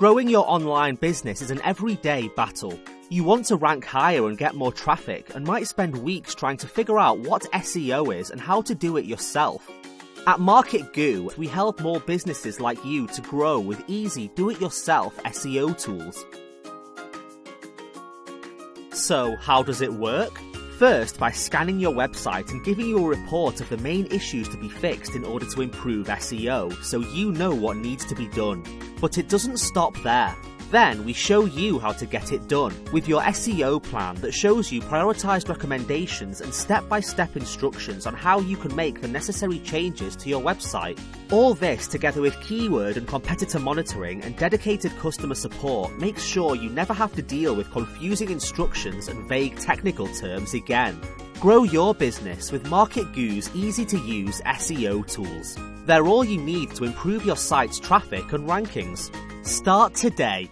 Growing your online business is an everyday battle. You want to rank higher and get more traffic, and might spend weeks trying to figure out what SEO is and how to do it yourself. At MarketGoo, we help more businesses like you to grow with easy do-it-yourself SEO tools. So, how does it work? First, by scanning your website and giving you a report of the main issues to be fixed in order to improve SEO, so you know what needs to be done. But it doesn't stop there. Then we show you how to get it done, with your SEO plan that shows you prioritised recommendations and step-by-step instructions on how you can make the necessary changes to your website. All this, together with keyword and competitor monitoring and dedicated customer support, makes sure you never have to deal with confusing instructions and vague technical terms again. Grow your business with MarketGoo's easy-to-use SEO tools. They're all you need to improve your site's traffic and rankings. Start today.